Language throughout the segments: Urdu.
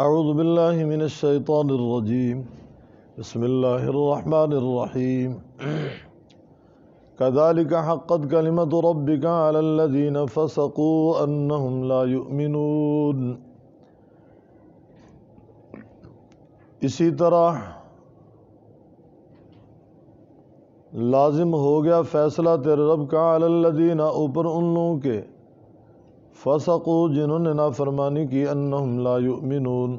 اعوذ باللہ من الشیطان الرجیم بسم اللہ الرحمن الرحیم كذلك حقت كلمة ربك على الذين فسقوا أنهم لا يؤمنون۔ اسی طرح لازم ہو گیا فیصلہ تیرے رب کا علی الذین اوپر ان لوگوں کے فسقوا جنہوں نے نافرمانی کی انہم لا یؤمنون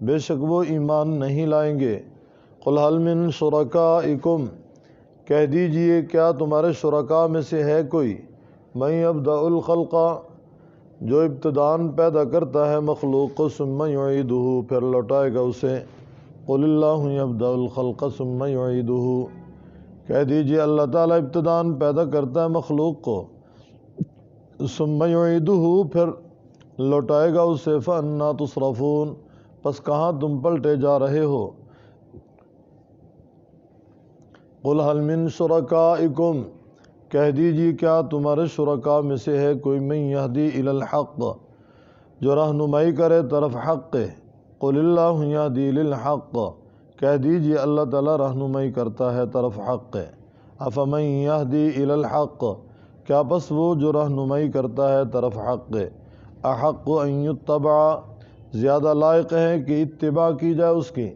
بے شک وہ ایمان نہیں لائیں گے۔ قل هل من شرکائکم کہہ دیجئے کیا تمہارے شرکاء میں سے ہے کوئی من یبدأ الخلق جو ابتداءً پیدا کرتا ہے مخلوق کو ثم یعیدہ پھر لوٹائے گا اسے۔ قل اللہ یبدأ الخلق ثم یعیدہ کہہ دیجئے اللہ تعالیٰ ابتداءً پیدا کرتا ہے مخلوق کو ثم یعیدہ پھر لوٹائے گا اسے فأنیٰ تصرفون پس کہاں تم پلٹے جا رہے ہو۔ قل هل من شرکائکم کہہ دیجیے کیا تمہارے شرکاء میں سے ہے کوئی من یہدی الی الحق جو رہنمائی کرے طرف حق۔ قل اللہ یہدی للحق کہہ دیجیے اللہ تعالیٰ رہنمائی کرتا ہے طرف حق۔ افمن یہدی الی الحق کیا پس وہ جو رہنمائی کرتا ہے طرف حق احق ان یتبع زیادہ لائق ہے کہ اتباع کی جائے اس کی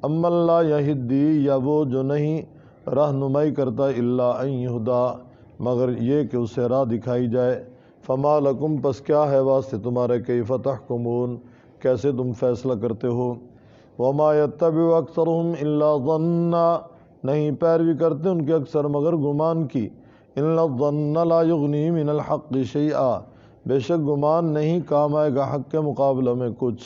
اما لا یہدی یا وہ جو نہیں رہنمائی کرتا الا ان یہدا مگر یہ کہ اسے راہ دکھائی جائے۔ فما لکم پس کیا ہے واسطے تمہارے کیف تحکمون کیسے تم فیصلہ کرتے ہو۔ وما یتبع اکثرهم الا ظنا نہیں پیروی کرتے ان کے اکثر مگر گمان کی۔ ان الظن لا یغنی من الحق شیئا بے شک گمان نہیں کام آئے گا حق کے مقابلہ میں کچھ۔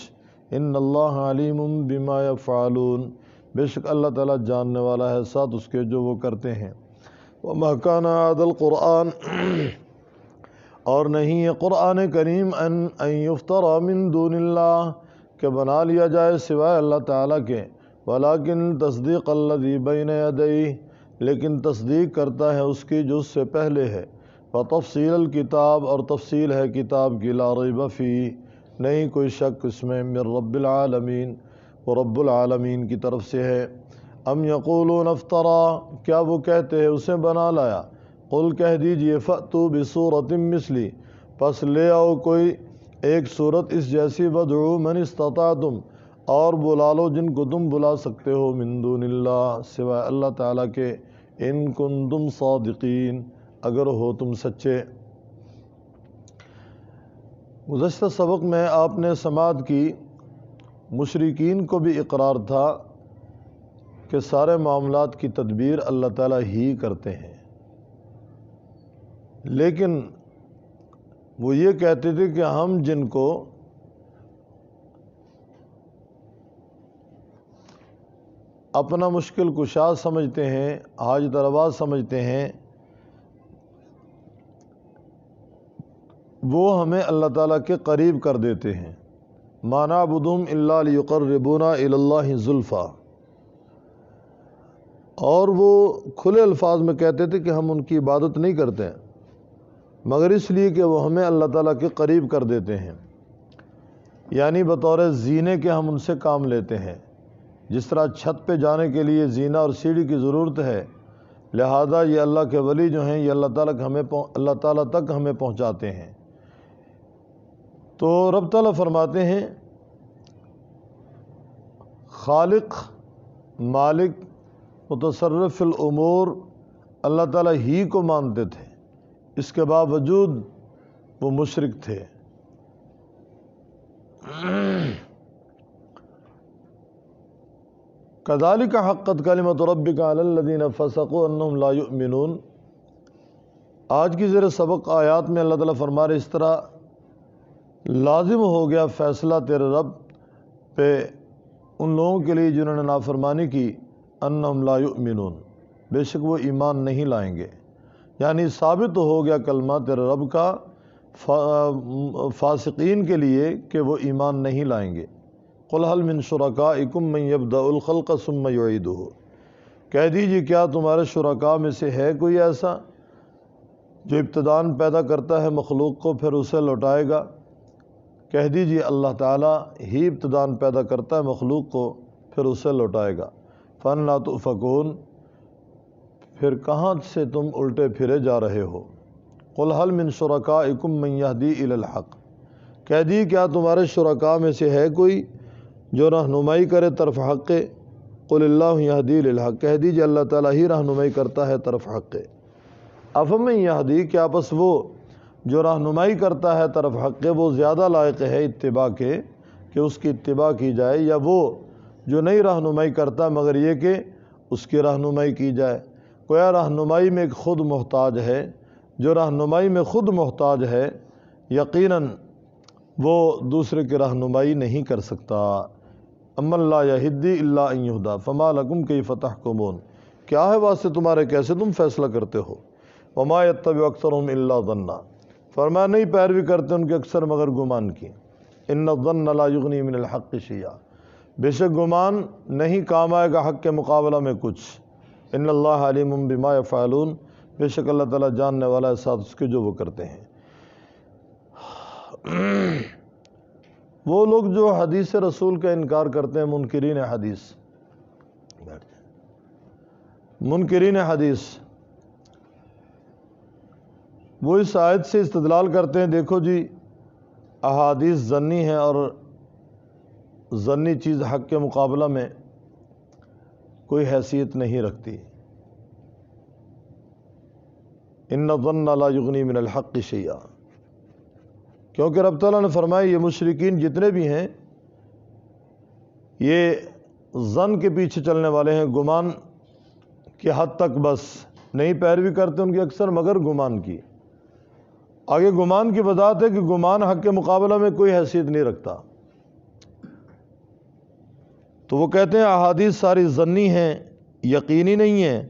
ان اللہ علیم بما یفعلون بے شک اللہ تعالیٰ جاننے والا ہے ساتھ اس کے جو وہ کرتے ہیں۔ وما کان ھذا القرآن اور نہیں ہے قرآن کریم ان یفترى من دون اللہ کہ بنا لیا جائے سوائے اللہ تعالیٰ کے ولکن تصدیق الذی بین یدیہ لیکن تصدیق کرتا ہے اس کی جو اس سے پہلے ہے وتفصیل الکتاب اور تفصیل ہے کتاب کی لا ریب فیہ نہیں کوئی شک اس میں من رب العالمین وہ رب العالمین کی طرف سے ہے۔ ام یقولون افترا کیا وہ کہتے ہیں اسے بنا لایا۔ قل کہہ دیجئے فأتوا بسورۃ مثلی پس لے آؤ کوئی ایک صورت اس جیسی ودعوا من استطعتم اور بلا لو جن کو تم بلا سکتے ہو من دون اللہ سوائے اللہ تعالیٰ کے ان کنتم صادقین اگر ہو تم سچے۔ گزشتہ سبق میں آپ نے سماعت کی مشرکین کو بھی اقرار تھا کہ سارے معاملات کی تدبیر اللہ تعالیٰ ہی کرتے ہیں، لیکن وہ یہ کہتے تھے کہ ہم جن کو اپنا مشکل کشا سمجھتے ہیں حاجت روا سمجھتے ہیں وہ ہمیں اللہ تعالیٰ کے قریب کر دیتے ہیں۔ ما نعبدہم الا لیقربونا الی اللہ زلفیٰ اور وہ کھلے الفاظ میں کہتے تھے کہ ہم ان کی عبادت نہیں کرتے مگر اس لیے کہ وہ ہمیں اللہ تعالیٰ کے قریب کر دیتے ہیں، یعنی بطور زینے کے ہم ان سے کام لیتے ہیں۔ جس طرح چھت پہ جانے کے لیے زینہ اور سیڑھی کی ضرورت ہے لہذا یہ اللہ کے ولی جو ہیں یہ اللہ تعالیٰ تک ہمیں پہنچاتے ہیں۔ تو رب تعالیٰ فرماتے ہیں خالق مالک متصرف الامور اللہ تعالیٰ ہی کو مانتے تھے، اس کے باوجود وہ مشرک تھے۔ کذالک حقت کلمۃ ربک علی الذین فسقوا انہم لا یؤمنون۔ آج کی زیر سبق آیات میں اللہ تعالیٰ فرما رہے اس طرح لازم ہو گیا فیصلہ تیرے رب پہ ان لوگوں کے لیے جنہوں نے نافرمانی کی انہم لا یؤمنون بے شک وہ ایمان نہیں لائیں گے، یعنی ثابت ہو گیا کلمہ تیرے رب کا فاسقین کے لیے کہ وہ ایمان نہیں لائیں گے۔ قل هل من شرکائکم من یبدأ الخلق ثم یعیدہ کہہ دیجیے کیا تمہارے شرکاء میں سے ہے کوئی ایسا جو ابتداءً پیدا کرتا ہے مخلوق کو پھر اسے لوٹائے گا۔ کہہ دیجئے اللہ تعالیٰ ہی ابتداً پیدا کرتا ہے مخلوق کو، پھر اسے لوٹائے گا۔ فَأَنَّىٰ تُؤْفَكُونَ، پھر کہاں سے تم الٹے پھرے جا رہے ہو؟ قُلْ هَلْ مِن شُرَكَائِكُم مَّن يَهْدِي إِلَى الْحَقِّ، کہہ دی کیا تمہارے شرکاء میں سے ہے کوئی جو رہنمائی کرے طرف حق؟ قُلِ اللَّهُ يَهْدِي لِلْحَقِّ، کہہ دیجئے اللہ تعالیٰ ہی رہنمائی کرتا ہے طرف حق۔ أَفَمَن يَهْدِي، کیا پس وہ جو رہنمائی کرتا ہے طرف حق وہ زیادہ لائق ہے اتباع کے کہ اس کی اتباع کی جائے، یا وہ جو نہیں رہنمائی کرتا مگر یہ کہ اس کی رہنمائی کی جائے؟ گویا رہنمائی میں ایک خود محتاج ہے، جو رہنمائی میں خود محتاج ہے یقیناً وہ دوسرے کی رہنمائی نہیں کر سکتا۔ امن لا یہدی الا ان یہدی فما لکم کیف تحکمون، کیا ہے واسطے تمہارے کیسے تم فیصلہ کرتے ہو؟ وما یتبع اکثرهم الا ظنا، فرمایا نہیں پیروی کرتے ان کے اکثر مگر گمان کی۔ ان الظن لا یغنی من الحق شیئا، بے شک گمان نہیں کام آئے گا حق کے مقابلہ میں کچھ۔ ان اللہ علیم بما یفعلون، بے شک اللہ تعالیٰ جاننے والا ہے ساتھ اس کے جو وہ کرتے ہیں۔ وہ لوگ جو حدیث رسول کا انکار کرتے ہیں، منکرین حدیث، منکرین حدیث، وہ اس آیت سے استدلال کرتے ہیں، دیکھو جی احادیث ظنی ہیں اور ظنی چیز حق کے مقابلہ میں کوئی حیثیت نہیں رکھتی۔ ان الظن لا یغنی من الحق شیئا، کیونکہ رب تعالیٰ نے فرمایا یہ مشرکین جتنے بھی ہیں یہ ظن کے پیچھے چلنے والے ہیں، گمان کی حد تک، بس نہیں پیروی کرتے ان کی اکثر مگر گمان کی۔ آگے گمان کی وضاحت ہے کہ گمان حق کے مقابلہ میں کوئی حیثیت نہیں رکھتا۔ تو وہ کہتے ہیں احادیث ساری ظنی ہیں، یقینی نہیں ہیں،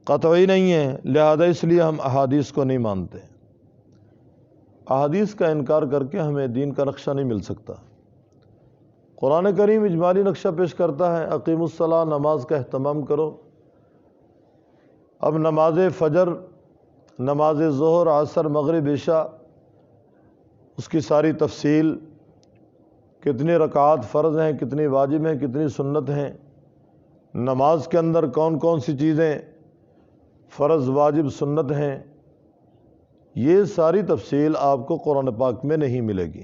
قطعی نہیں ہیں، لہذا اس لیے ہم احادیث کو نہیں مانتے۔ احادیث کا انکار کر کے ہمیں دین کا نقشہ نہیں مل سکتا۔ قرآن کریم اجمالی نقشہ پیش کرتا ہے، اقیم الصلاۃ، نماز کا اہتمام کرو۔ اب نماز فجر، نماز ظہر، عصر، مغرب، عشاء، اس کی ساری تفصیل، کتنی رکعات فرض ہیں، کتنی واجب ہیں، کتنی سنت ہیں، نماز کے اندر کون کون سی چیزیں فرض، واجب، سنت ہیں، یہ ساری تفصیل آپ کو قرآن پاک میں نہیں ملے گی۔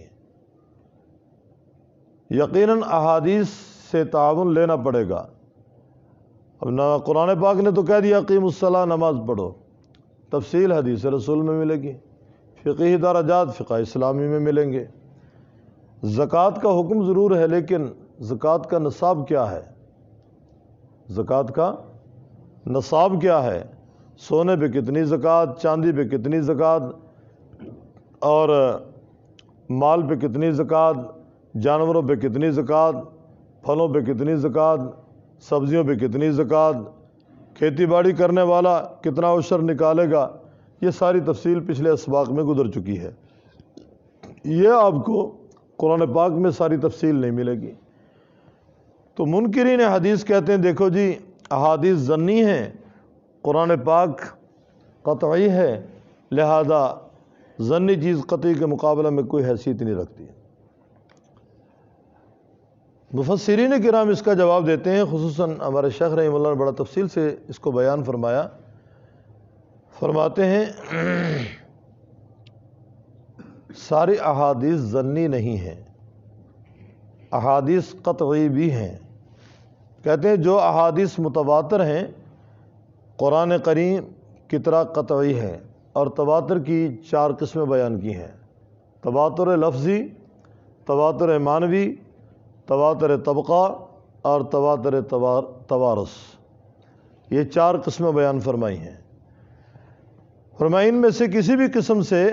یقیناً احادیث سے تعاون لینا پڑے گا۔ اب قرآن پاک نے تو کہہ دیا اقیم الصلاۃ، نماز پڑھو، تفصیل حدیث رسول میں ملے گی، فقہی درجات فقہ اسلامی میں ملیں گے۔ زکوٰۃ کا حکم ضرور ہے، لیکن زکوٰۃ کا نصاب کیا ہے؟ زکوٰۃ کا نصاب کیا ہے؟ سونے پہ کتنی زکوٰۃ، چاندی پہ کتنی زکوٰۃ، اور مال پہ کتنی زکوٰۃ، جانوروں پہ کتنی زکوٰۃ، پھلوں پہ کتنی زکوٰۃ، سبزیوں پہ کتنی زکوٰۃ، کھیتی باڑی کرنے والا کتنا عشر نکالے گا، یہ ساری تفصیل پچھلے اسباق میں گزر چکی ہے۔ یہ آپ کو قرآن پاک میں ساری تفصیل نہیں ملے گی۔ تو منکرین حدیث کہتے ہیں دیکھو جی احادیث ظنی ہیں، قرآن پاک قطعی ہے، لہذا ظنی چیز قطعی کے مقابلہ میں کوئی حیثیت نہیں رکھتی۔ مفسرین کرام اس کا جواب دیتے ہیں، خصوصاً ہمارے شیخ رحمہ اللہ نے بڑا تفصیل سے اس کو بیان فرمایا۔ فرماتے ہیں ساری احادیث ظنی نہیں ہیں، احادیث قطعی بھی ہیں۔ کہتے ہیں جو احادیث متواتر ہیں قرآن کریم کی طرح قطعی ہے، اور تواتر کی 4 قسمیں بیان کی ہیں: تواتر لفظی، تواتر معنوی، تواتر طبقہ اور تواتر توارث، یہ 4 قسمیں بیان فرمائی ہیں۔ فرمایا ان میں سے کسی بھی قسم سے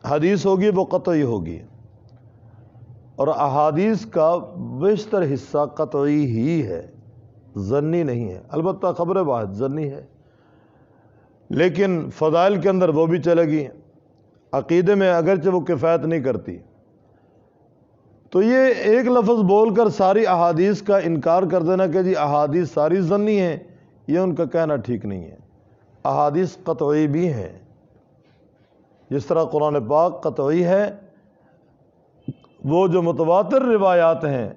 حدیث ہوگی وہ قطعی ہوگی، اور احادیث کا بیشتر حصہ قطعی ہی ہے، ظنی نہیں ہے۔ البتہ خبر واحد ظنی ہے، لیکن فضائل کے اندر وہ بھی چلے گی، عقیدے میں اگرچہ وہ کفایت نہیں کرتی۔ تو یہ ایک لفظ بول کر ساری احادیث کا انکار کر دینا کہ جی احادیث ساری ظنی ہیں، یہ ان کا کہنا ٹھیک نہیں ہے۔ احادیث قطعی بھی ہیں، جس طرح قرآن پاک قطعی ہے، وہ جو متواتر روایات ہیں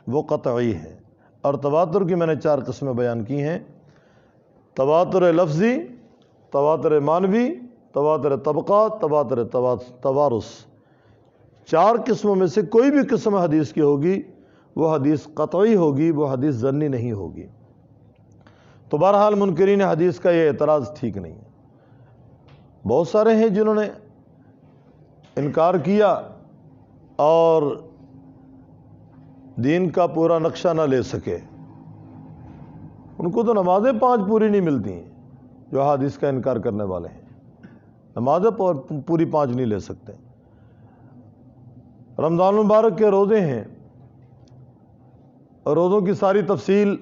وہ قطعی ہیں، اور تواتر کی میں نے 4 قسمیں بیان کی ہیں: تواتر لفظی، تواتر معنوی، تواتر طبقہ، تواتر توارث۔ 4 قسموں میں سے کوئی بھی قسم حدیث کی ہوگی وہ حدیث قطعی ہوگی، وہ حدیث ظنی نہیں ہوگی۔ تو بہرحال منکرین حدیث کا یہ اعتراض ٹھیک نہیں ہے۔ بہت سارے ہیں جنہوں نے انکار کیا اور دین کا پورا نقشہ نہ لے سکے۔ ان کو تو نمازیں 5 پوری نہیں ملتی ہیں جو حدیث کا انکار کرنے والے ہیں، نمازیں پوری 5 نہیں لے سکتے۔ رمضان المبارک کے روزے ہیں، اور روزوں کی ساری تفصیل،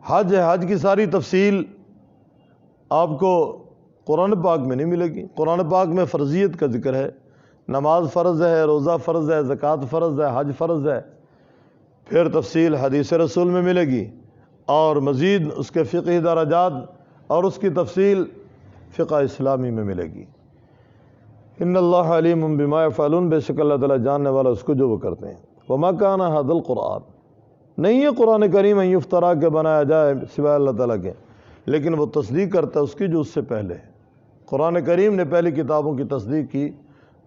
حج ہے، حج کی ساری تفصیل آپ کو قرآن پاک میں نہیں ملے گی۔ قرآن پاک میں فرضیت کا ذکر ہے، نماز فرض ہے، روزہ فرض ہے، زکوٰۃ فرض ہے، حج فرض ہے، پھر تفصیل حدیث رسول میں ملے گی، اور مزید اس کے فقہی درجات اور اس کی تفصیل فقہ اسلامی میں ملے گی۔ ان اللہ علیم بما یفعلون، بے شک اللہ تعالیٰ جاننے والا اس کو جو وہ کرتے ہیں۔ وما کان ھذا القرآن، نہیں ہے قرآن کریم ان یفترا کہ بنایا جائے سوائے اللہ تعالیٰ کے، لیکن وہ تصدیق کرتا ہے اس کی جو اس سے پہلے ہے۔ قرآن کریم نے پہلی کتابوں کی تصدیق کی،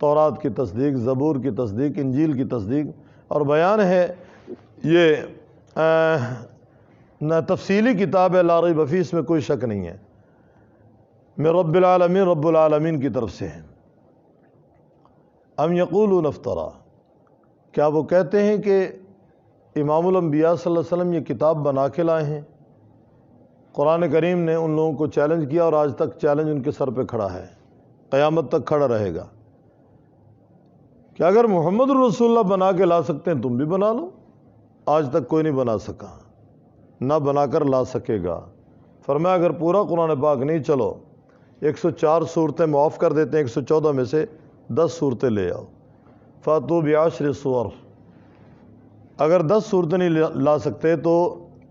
تورات کی تصدیق، زبور کی تصدیق، انجیل کی تصدیق، اور بیان ہے یہ تفصیلی کتاب ہے، لا ریب فیہ، اس میں کوئی شک نہیں ہے، من رب العالمین، رب العالمین کی طرف سے ہے۔ ام یقولون افترا، کیا وہ کہتے ہیں کہ امام الانبیاء صلی اللہ علیہ وسلم یہ کتاب بنا کے لائے ہیں؟ قرآن کریم نے ان لوگوں کو چیلنج کیا، اور آج تک چیلنج ان کے سر پہ کھڑا ہے، قیامت تک کھڑا رہے گا کہ اگر محمد رسول اللہ بنا کے لا سکتے ہیں تم بھی بنا لو۔ آج تک کوئی نہیں بنا سکا، نہ بنا کر لا سکے گا۔ فرمایا اگر پورا قرآن پاک نہیں، چلو 104 صورتیں معاف کر دیتے ہیں، 114 میں سے 10 صورتیں لے آؤ۔ فاتوا بعشر سور، اگر 10 صورتیں نہیں لا سکتے تو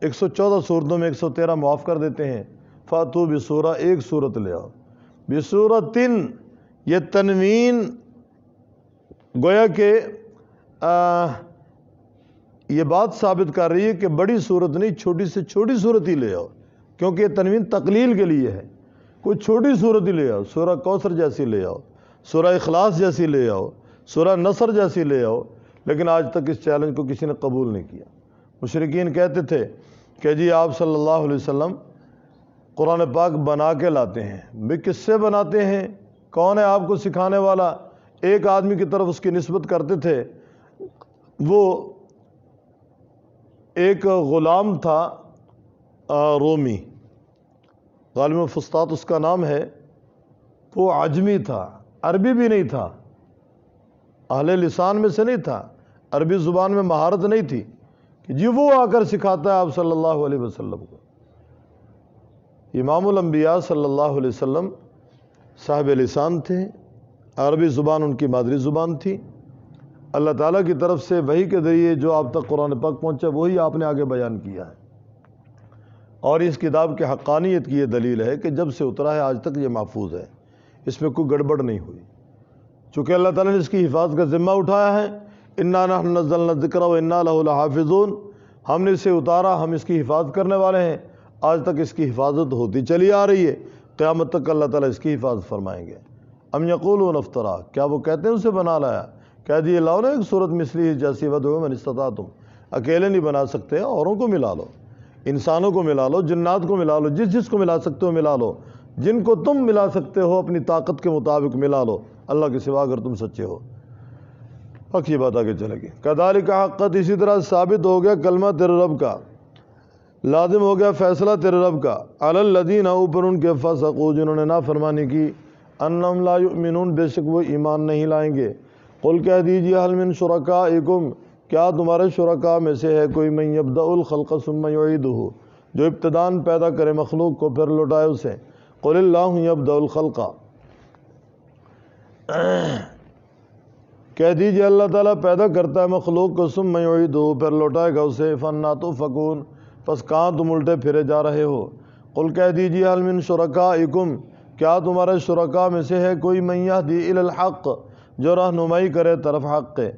114 صورتوں میں 113 معاف کر دیتے ہیں۔ فاتوا بسورہ، 1 صورت لے آؤ۔ بسورۃ، یہ تنوین گویا کہ یہ بات ثابت کر رہی ہے کہ بڑی صورت نہیں، چھوٹی سے چھوٹی صورت ہی لے آؤ، کیونکہ یہ تنوین تقلیل کے لیے ہے۔ کوئی چھوٹی صورت ہی لے آؤ، سورہ کوثر جیسی لے آؤ، سورہ اخلاص جیسی لے آؤ، سورہ نصر جیسی لے آؤ، لیکن آج تک اس چیلنج کو کسی نے قبول نہیں کیا۔ مشرکین کہتے تھے کہ جی آپ صلی اللہ علیہ وسلم قرآن پاک بنا کے لاتے ہیں، بھی کس سے بناتے ہیں؟ کون ہے آپ کو سکھانے والا؟ ایک آدمی کی طرف اس کی نسبت کرتے تھے، وہ ایک غلام تھا رومی، غالب فسطاط اس کا نام ہے، وہ عجمی تھا، عربی بھی نہیں تھا، اہل لسان میں سے نہیں تھا، عربی زبان میں مہارت نہیں تھی کہ جی وہ آ کر سکھاتا ہے آپ صلی اللہ علیہ وسلم کو۔ امام الانبیاء صلی اللہ علیہ وسلم صاحب لسان تھے، عربی زبان ان کی مادری زبان تھی، اللہ تعالیٰ کی طرف سے وحی کے ذریعے جو آپ تک قرآن پاک پہنچا وہی آپ نے آگے بیان کیا ہے، اور اس کتاب کے حقانیت کی یہ دلیل ہے کہ جب سے اترا ہے آج تک یہ محفوظ ہے، اس میں کوئی گڑبڑ نہیں ہوئی، چونکہ اللہ تعالیٰ نے اس کی حفاظت کا ذمہ اٹھایا ہے۔ انا نحن نزلنا الذکر وانا لہ لحافظون، ہم نے اسے اتارا، ہم اس کی حفاظت کرنے والے ہیں، آج تک اس کی حفاظت ہوتی چلی آ رہی ہے، قیامت تک اللہ تعالیٰ اس کی حفاظت فرمائیں گے۔ ام یقولون افترا، کیا وہ کہتے ہیں اسے بنا لایا؟ کہہ دیے لاؤ نا ایک صورت مثلی جیسی، ودعوا من استطعتم، اکیلے نہیں بنا سکتے، اوروں کو ملا لو، انسانوں کو ملا لو، جنات کو ملا لو، جس کو ملا سکتے ہو ملا لو، جن کو تم ملا سکتے ہو اپنی طاقت کے مطابق ملا لو، اللہ کے سوا اگر تم سچے ہو۔ حق یہ بات آگے چلے گی۔ کذالک حقت، اسی طرح ثابت ہو گیا کلمہ تیرے رب کا، لازم ہو گیا فیصلہ تیرے رب کا، علی الذین، اوپر ان کے، فسقوا، جنہوں نے نافرمانی کی، انہم لا یؤمنون، بے شک وہ ایمان نہیں لائیں گے۔ قل کہہ دیجیے حل من شرکائکم، کیا تمہارے شرکاء میں سے ہے کوئی من یبدأ الخلق ثم یعیدہ، جو ابتداً پیدا کرے مخلوق کو پھر لوٹائے اسے؟ قل اللہ یبدأ الخلق، کہہ دیجیے اللہ تعالیٰ پیدا کرتا ہے مخلوق کو، ثم یعیدہ، پھر لوٹائے گا اسے، فانا تؤفکون، پس کہاں تم الٹے پھرے جا رہے ہو؟ قل کہہ دیجیے حل من شرکائکم، کیا تمہارے شرکاء میں سے ہے کوئی من یہدی الی الحق، جو رہنمائی کرے طرف حق کے؟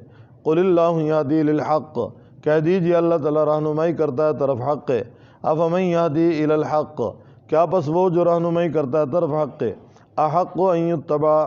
قل اللہ یہدی للحق، کہہ دیجئے اللہ تعالیٰ رہنمائی کرتا ہے طرف حق ہے۔ افمن یہدی الی الحق، کیا پس وہ جو رہنمائی کرتا ہے طرف حق ہے، احق ان یتبع،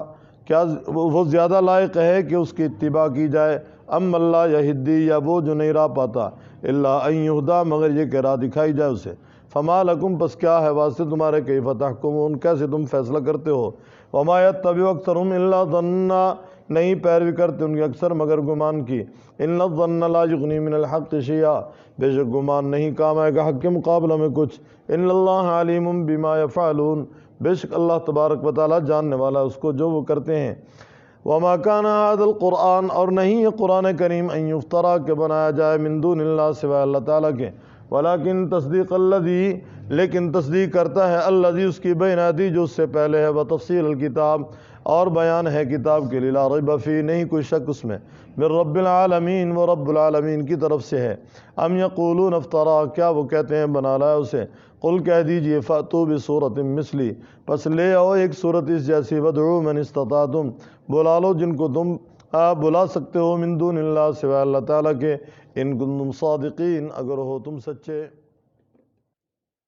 کیا وہ زیادہ لائق ہے کہ اس کی اتباع کی جائے، ام اللہ یہدی، یا وہ جو نہیں راہ پاتا، الا ان یہدا، مگر یہ کہ راہ دکھائی جائے اسے۔ فما لکم، پس کیا ہے واسطے تمہارے، کیف تحکمون، کیسے تم فیصلہ کرتے ہو۔ وما یتبع اکثرهم الا ظنا، نہیں پیروی کرتے ان کے اکثر مگر گمان کی۔ ان الظن لا یغنی من الحق شیئا، بے شک گمان نہیں کام آئے گا حق کے مقابلہ میں کچھ۔ ان اللہ علیم بما یفعلون، بے شک اللہ تبارک و تعالیٰ جاننے والا اس کو جو وہ کرتے ہیں۔ وما کان ھذا القرآن، اور نہیں یہ قرآن کریم، ان یفترا، کہ بنایا جائے، من دون اللہ، سوائے اللہ تعالیٰ کے، ولیکن تصدیق الذی، لیکن تصدیق کرتا ہے الذی، اس کی بین ایدی، جو اس سے پہلے ہے، وتفصیل الکتاب، اور بیان ہے کتاب کے لیے، لا ریب فیہ، نہیں کوئی شک اس میں، من رب العالمین، وہ رب العالمین کی طرف سے ہے۔ ام یقولون افطرا، کیا وہ کہتے ہیں بنا لایا اسے، قل کہہ دیجئے فأتوا بسورۃ مثلی، پس لے آؤ ایک صورت اس جیسی، ودعوا من استطعتم، بلا لو جن کو تم بلا سکتے ہو، من دون اللہ، سوائے اللہ تعالیٰ کے، ان کنتم صادقین، اگر ہو تم سچے۔